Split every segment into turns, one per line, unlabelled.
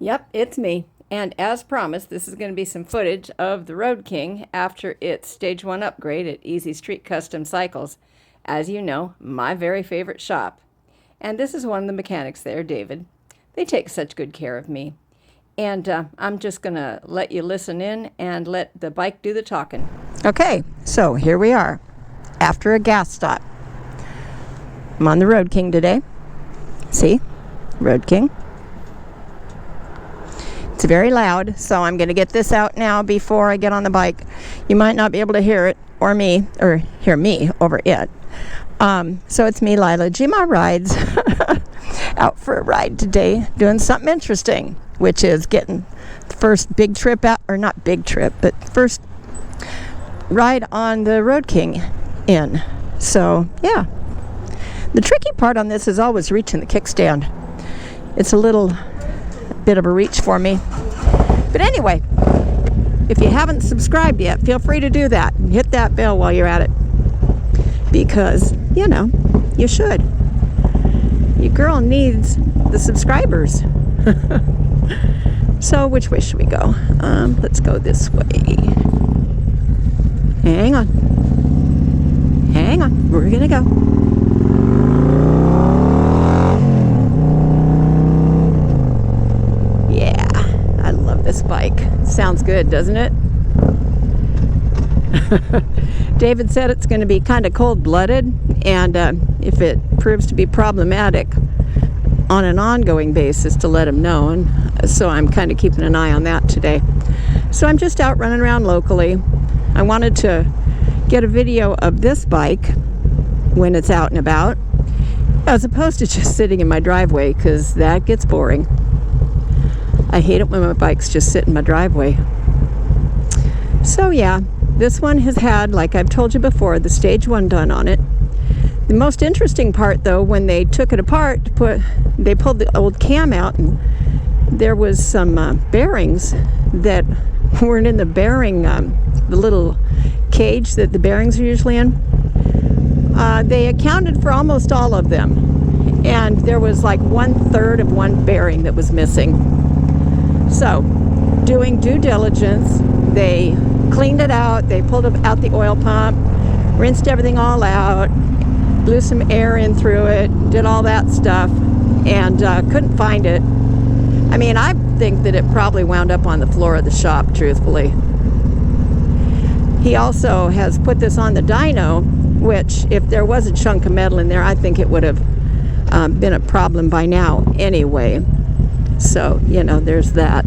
Yep, it's me. And as promised, this is going to be some footage of the Road King after its Stage 1 upgrade at Easy Street Custom Cycles. As you know, my very favorite shop. And this is one of the mechanics there, David. They take such good care of me. And I'm just going to let you listen in and let the bike do the talking. Okay, so here we are after a gas stop. I'm on the Road King today. See? Road King. It's very loud, so I'm going to get this out now before I get on the bike. You might not be able to hear it or hear me over it. So it's me, Lila Gma Rides, out for a ride today, doing something interesting, which is getting the first big trip out, or not big trip, but first ride on the Road King in. So, yeah. The tricky part on this is always reaching the kickstand. It's a little bit of a reach for me. But anyway, if you haven't subscribed yet, feel free to do that and hit that bell while you're at it, because you should. Your girl needs the subscribers. So which way should we go? Let's go this way. Hang on, we're gonna go. This bike sounds good, doesn't it? David said it's going to be kind of cold-blooded, and if it proves to be problematic on an ongoing basis, to let him know. And so I'm kind of keeping an eye on that today. So I'm just out running around locally. I wanted to get a video of this bike when it's out and about, as opposed to just sitting in my driveway, because that gets boring. I hate it when my bikes just sit in my driveway. So yeah, this one has had, like I've told you before, the Stage 1 done on it. The most interesting part, though, when they took it apart, they pulled the old cam out, and there was some bearings that weren't in the bearing, the little cage that the bearings are usually in. They accounted for almost all of them, and there was like 1/3 of one bearing that was missing. So, doing due diligence, they cleaned it out, they pulled out the oil pump, rinsed everything all out, blew some air in through it, did all that stuff, and couldn't find it. I mean, I think that it probably wound up on the floor of the shop, truthfully. He also has put this on the dyno, which, if there was a chunk of metal in there, I think it would have been a problem by now anyway. So, there's that.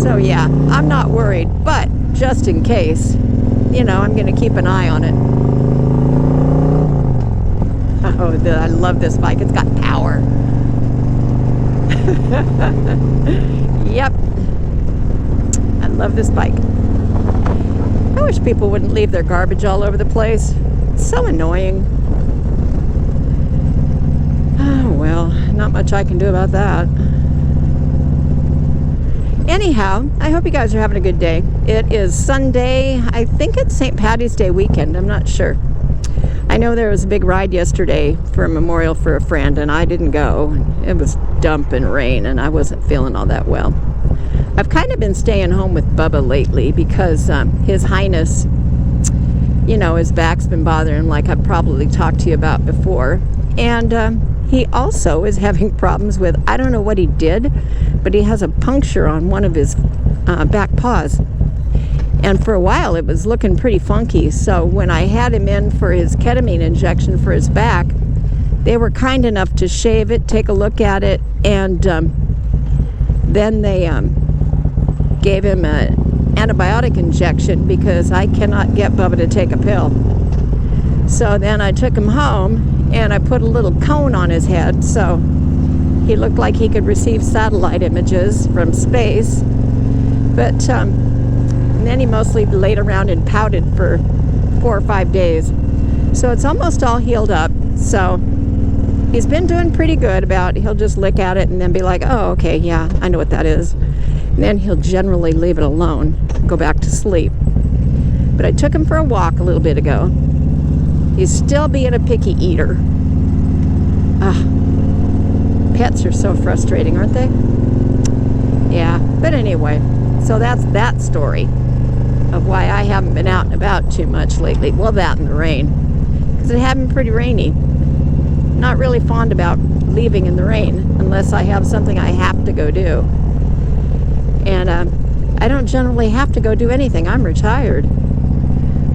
So, yeah, I'm not worried, but just in case, I'm going to keep an eye on it. Oh, I love this bike. It's got power. Yep. I love this bike. I wish people wouldn't leave their garbage all over the place. It's so annoying. Oh, well, not much I can do about that. Anyhow, I hope you guys are having a good day. It is Sunday. I think it's St. Patty's Day weekend. I'm not sure. I know there was a big ride yesterday for a memorial for a friend, and I didn't go. It was dumping rain, and I wasn't feeling all that well. I've kind of been staying home with Bubba lately because His Highness, his back's been bothering him, like I've probably talked to you about before. And he also is having problems with, I don't know what he did, but he has a puncture on one of his back paws. And for a while it was looking pretty funky. So when I had him in for his ketamine injection for his back, they were kind enough to shave it, take a look at it, and then they gave him an antibiotic injection because I cannot get Bubba to take a pill. So then I took him home and I put a little cone on his head so he looked like he could receive satellite images from space. But and then he mostly laid around and pouted for 4 or 5 days. So it's almost all healed up. So he's been doing pretty good about, he'll just lick at it and then be like, oh, okay, yeah, I know what that is. And then he'll generally leave it alone, go back to sleep. But I took him for a walk a little bit ago. He's still being a picky eater. Pets are so frustrating, aren't they? Yeah, but anyway, so that's that story of why I haven't been out and about too much lately. Well, that and the rain, because it had been pretty rainy. Not really fond about leaving in the rain unless I have something I have to go do. And I don't generally have to go do anything. I'm retired.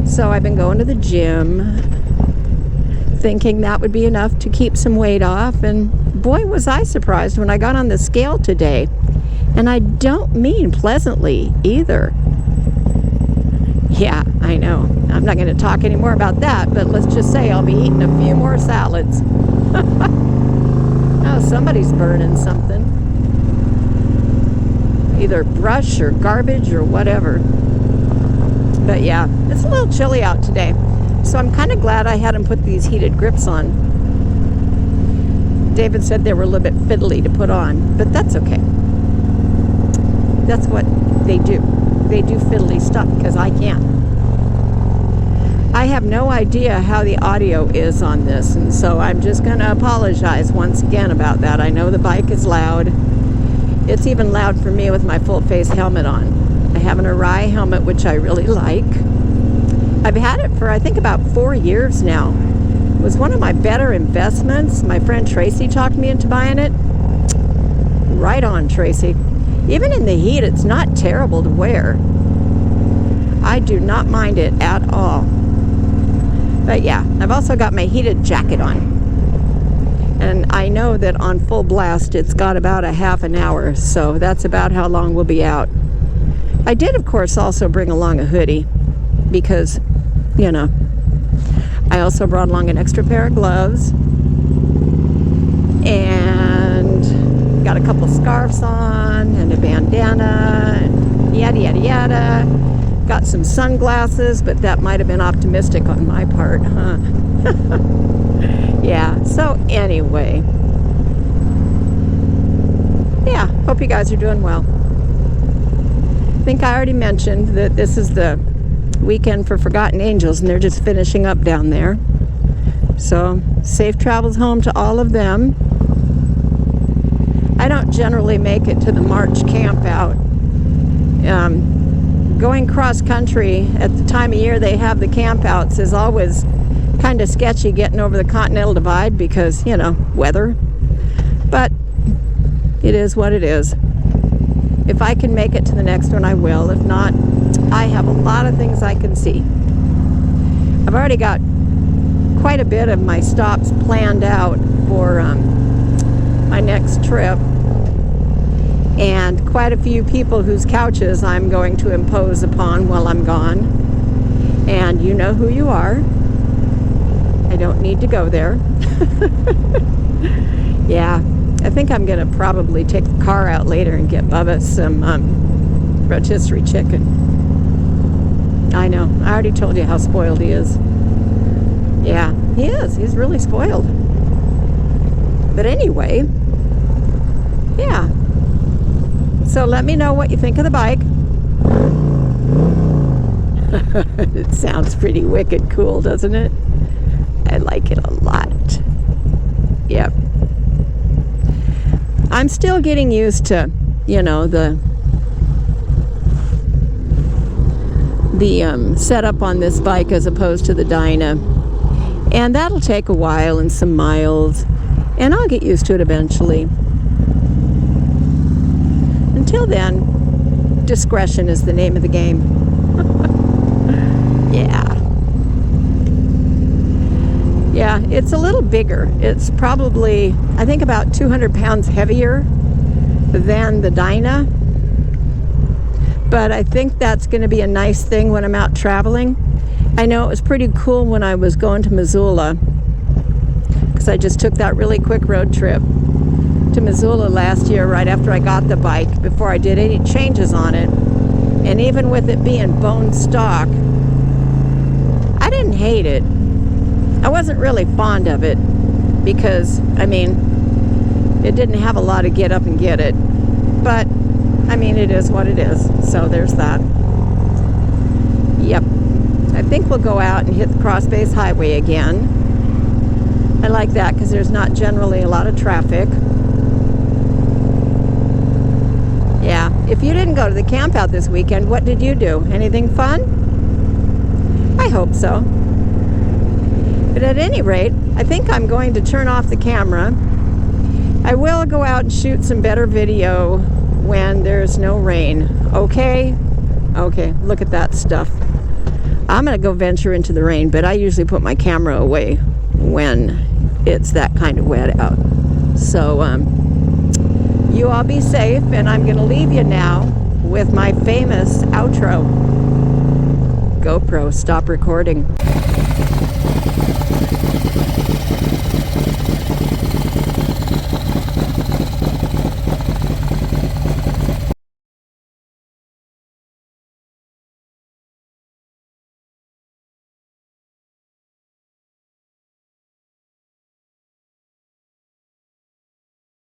So I've been going to the gym, thinking that would be enough to keep some weight off. And boy, was I surprised when I got on the scale today. And I don't mean pleasantly either. Yeah, I know. I'm not going to talk any more about that, but let's just say I'll be eating a few more salads. Oh, somebody's burning something. Either brush or garbage or whatever. But yeah, it's a little chilly out today. So I'm kind of glad I hadn't put these heated grips on. David said they were a little bit fiddly to put on, but that's okay. That's what they do. They do fiddly stuff because I can't. I have no idea how the audio is on this, and so I'm just going to apologize once again about that. I know the bike is loud. It's even loud for me with my full face helmet on. I have an Arai helmet, which I really like. I've had it for, I think, about 4 years now. It was one of my better investments. My friend Tracy talked me into buying it. Right on, Tracy. Even in the heat, it's not terrible to wear. I do not mind it at all. But yeah, I've also got my heated jacket on. And I know that on full blast, it's got about a half an hour, so that's about how long we'll be out. I did, of course, also bring along a hoodie because, you know, I also brought along an extra pair of gloves and got a couple scarves on and a bandana and yada, yada, yada. Got some sunglasses, but that might have been optimistic on my part, huh? Yeah, so anyway. Yeah, hope you guys are doing well. I think I already mentioned that this is the weekend for Forgotten Angels, and they're just finishing up down there. So, safe travels home to all of them. I don't generally make it to the March camp out. Going cross country at the time of year they have the campouts is always kind of sketchy getting over the Continental Divide because, you know, weather. But it is what it is. If I can make it to the next one, I will. If not, I have a lot of things I can see. I've already got quite a bit of my stops planned out for my next trip. And quite a few people whose couches I'm going to impose upon while I'm gone. And you know who you are. I don't need to go there. Yeah, I think I'm going to probably take the car out later and get Bubba some rotisserie chicken. I know, I already told you how spoiled he is. Yeah, he is. He's really spoiled. But anyway, yeah. So let me know what you think of the bike. It sounds pretty wicked cool, doesn't it? I like it a lot. Yep. I'm still getting used to, you know, the setup on this bike as opposed to the Dyna. And that'll take a while and some miles. And I'll get used to it eventually. Until then, discretion is the name of the game. Yeah. Yeah, it's a little bigger. It's probably, I think, about 200 pounds heavier than the Dyna. But I think that's going to be a nice thing when I'm out traveling. I know it was pretty cool when I was going to Missoula, because I just took that really quick road trip to Missoula last year right after I got the bike, before I did any changes on it. And even with it being bone stock, I didn't hate it. I wasn't really fond of it because, I mean, it didn't have a lot of get up and get it. But, I mean, it is what it is. So there's that. Yep. I think we'll go out and hit the Cross Base Highway again. I like that because there's not generally a lot of traffic. if you didn't go to the camp out this weekend, what did you do? Anything fun? I hope so. But at any rate, I think I'm going to turn off the camera. I will go out and shoot some better video when there's no rain. Okay? Okay, look at that stuff. I'm going to go venture into the rain, but I usually put my camera away when it's that kind of wet out. So, you all be safe, and I'm going to leave you now with my famous outro. GoPro, stop recording.